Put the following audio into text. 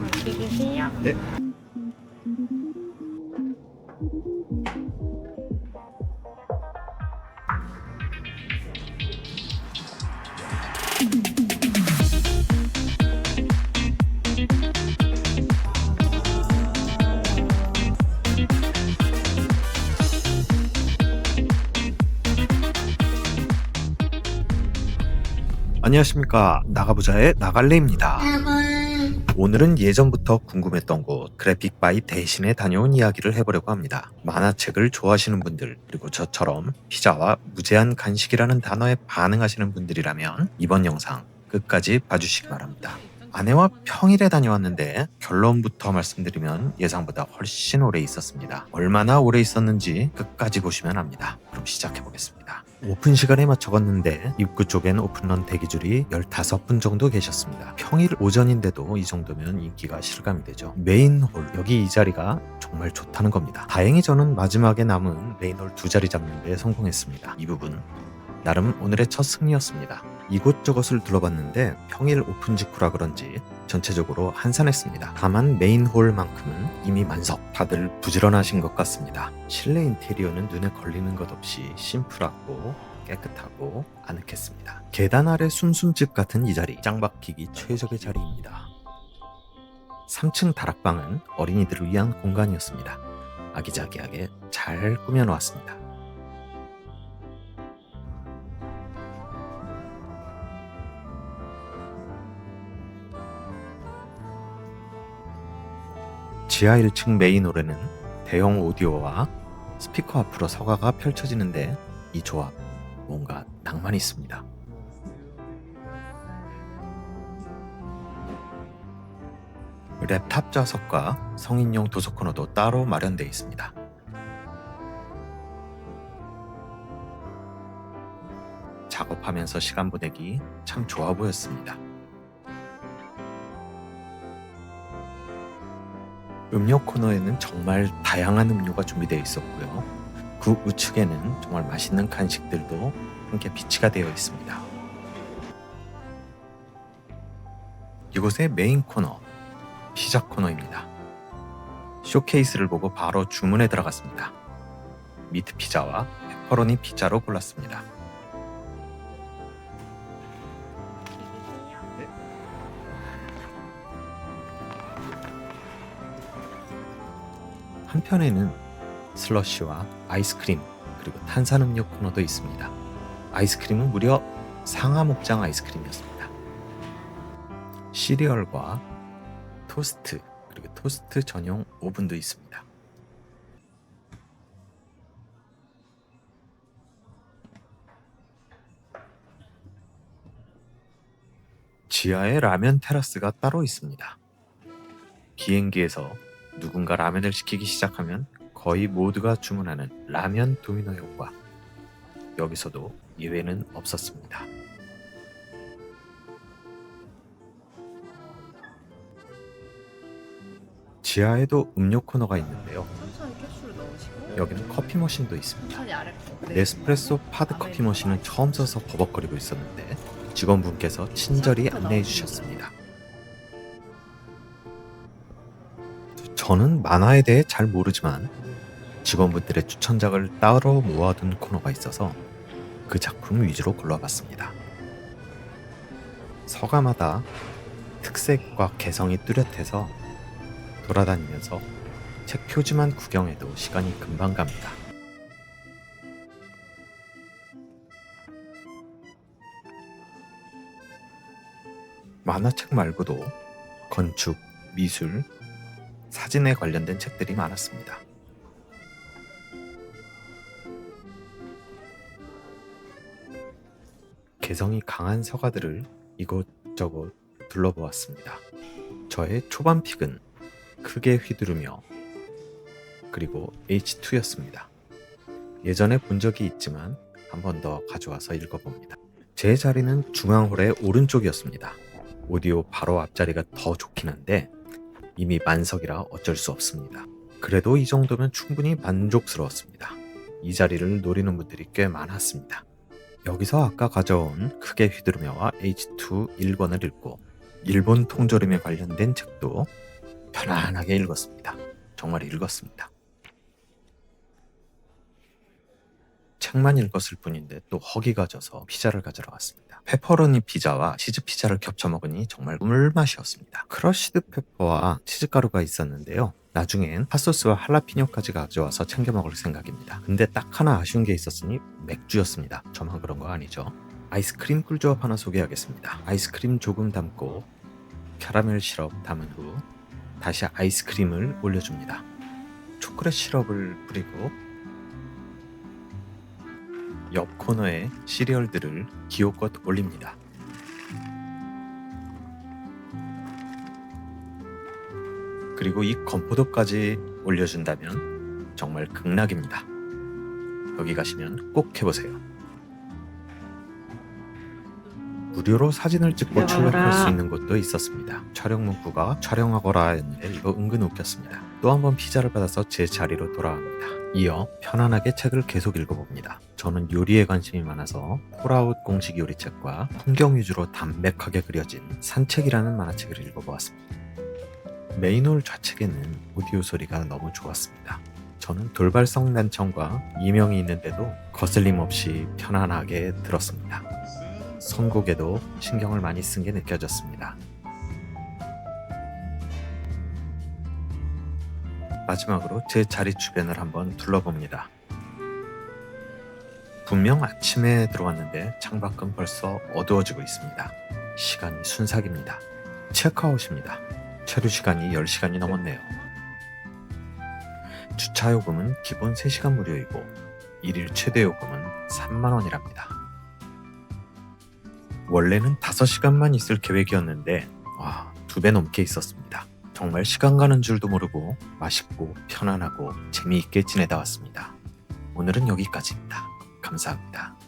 맛있게 드세요. 네. 안녕하십니까, 나가부자의 나갈래입니다. 오늘은 예전부터 궁금했던 곳 그래픽바이 대신에 다녀온 이야기를 해보려고 합니다. 만화책을 좋아하시는 분들, 그리고 저처럼 피자와 무제한 간식이라는 단어에 반응하시는 분들이라면 이번 영상 끝까지 봐주시기 바랍니다. 아내와 평일에 다녀왔는데 결론부터 말씀드리면 예상보다 훨씬 오래 있었습니다. 얼마나 오래 있었는지 끝까지 보시면 압니다. 그럼 시작해보겠습니다. 오픈 시간에 맞춰갔는데 입구 쪽엔 오픈런 대기줄이 15분 정도 계셨습니다. 평일 오전인데도 이 정도면 인기가 실감이 되죠. 메인홀, 여기 이 자리가 정말 좋다는 겁니다. 다행히 저는 마지막에 남은 메인홀 2자리 잡는 데 성공했습니다. 이 부분 나름 오늘의 첫 승리였습니다. 이곳저곳을 둘러봤는데 평일 오픈 직후라 그런지 전체적으로 한산했습니다. 다만 메인홀만큼은 이미 만석, 다들 부지런하신 것 같습니다. 실내 인테리어는 눈에 걸리는 것 없이 심플하고 깨끗하고 아늑했습니다. 계단 아래 순순집 같은 이 자리, 짱박히기 최적의 자리입니다. 3층 다락방은 어린이들을 위한 공간이었습니다. 아기자기하게 잘 꾸며놓았습니다. 지하 1층 메인홀에는 대형 오디오와 스피커 앞으로 서가가 펼쳐지는데 이 조합 뭔가 낭만이 있습니다. 랩탑 좌석과 성인용 도서 코너도 따로 마련되어 있습니다. 작업하면서 시간 보내기 참 좋아 보였습니다. 음료 코너에는 정말 다양한 음료가 준비되어 있었고요. 그 우측에는 정말 맛있는 간식들도 함께 비치가 되어 있습니다. 이곳의 메인 코너, 피자 코너입니다. 쇼케이스를 보고 바로 주문에 들어갔습니다. 미트 피자와 페퍼로니 피자로 골랐습니다. 한편에는 슬러시와 아이스크림 그리고 탄산음료 코너도 있습니다. 아이스크림은 무려 상하 목장 아이스크림이었습니다. 시리얼과 토스트 그리고 토스트 전용 오븐도 있습니다. 지하에 라면 테라스가 따로 있습니다. 비행기에서 누군가 라면을 시키기 시작하면 거의 모두가 주문하는 라면 도미노 효과. 여기서도 예외는 없었습니다. 지하에도 음료 코너가 있는데요. 천천히 캡슐을 넣으시고 여기는 커피 머신도 있습니다. 천천히 아래 거. 네스프레소 파드 커피 머신은 처음 써서 버벅거리고 있었는데 직원분께서 친절히 안내해 주셨습니다. 저는 만화에 대해 잘 모르지만 직원분들의 추천작을 따로 모아둔 코너가 있어서 그 작품 위주로 골라봤습니다. 서가마다 특색과 개성이 뚜렷해서 돌아다니면서 책 표지만 구경해도 시간이 금방 갑니다. 만화책 말고도 건축, 미술, 사진에 관련된 책들이 많았습니다. 개성이 강한 서가들을 이곳저곳 둘러보았습니다. 저의 초반 픽은 크게 휘두르며 그리고 H2였습니다. 예전에 본 적이 있지만 한 번 더 가져와서 읽어봅니다. 제 자리는 중앙홀의 오른쪽이었습니다. 오디오 바로 앞자리가 더 좋긴 한데 이미 만석이라 어쩔 수 없습니다. 그래도 이 정도면 충분히 만족스러웠습니다. 이 자리를 노리는 분들이 꽤 많았습니다. 여기서 아까 가져온 크게 휘두르며와 H2 1권을 읽고 일본 통조림에 관련된 책도 편안하게 읽었습니다. 정말 읽었습니다. 책만 읽었을 뿐인데 또 허기가 져서 피자를 가져러 왔습니다. 페퍼로니 피자와 치즈 피자를 겹쳐 먹으니 정말 꿀맛이었습니다. 크러쉬드 페퍼와 치즈가루가 있었는데요. 나중엔 핫소스와 할라피뇨까지 가져와서 챙겨 먹을 생각입니다. 근데 딱 하나 아쉬운 게 있었으니 맥주였습니다. 저만 그런 거 아니죠. 아이스크림 꿀조합 하나 소개하겠습니다. 아이스크림 조금 담고 캐러멜 시럽 담은 후 다시 아이스크림을 올려줍니다. 초콜릿 시럽을 뿌리고 옆 코너에 시리얼들을 기호껏 올립니다. 그리고 이 건포도까지 올려준다면 정말 극락입니다. 여기 가시면 꼭 해보세요. 무료로 사진을 찍고 출력할 수 있는 곳도 있었습니다. 촬영 문구가 촬영하거라 했는데 이거 은근 웃겼습니다. 또 한 번 피자를 받아서 제 자리로 돌아갑니다. 이어 편안하게 책을 계속 읽어봅니다. 저는 요리에 관심이 많아서 폴아웃 공식 요리책과 풍경 위주로 담백하게 그려진 산책이라는 만화책을 읽어보았습니다. 메인홀 좌측에는 오디오 소리가 너무 좋았습니다. 저는 돌발성 난청과 이명이 있는데도 거슬림 없이 편안하게 들었습니다. 선곡에도 신경을 많이 쓴 게 느껴졌습니다. 마지막으로 제 자리 주변을 한번 둘러봅니다. 분명 아침에 들어왔는데 창밖은 벌써 어두워지고 있습니다. 시간이 순삭입니다. 체크아웃입니다. 체류 시간이 10시간이 넘었네요. 주차 요금은 기본 3시간 무료이고 1일 최대 요금은 3만 원이랍니다. 원래는 5시간만 있을 계획이었는데 2배 넘게 있었습니다. 정말 시간 가는 줄도 모르고 맛있고 편안하고 재미있게 지내다 왔습니다. 오늘은 여기까지입니다. 감사합니다.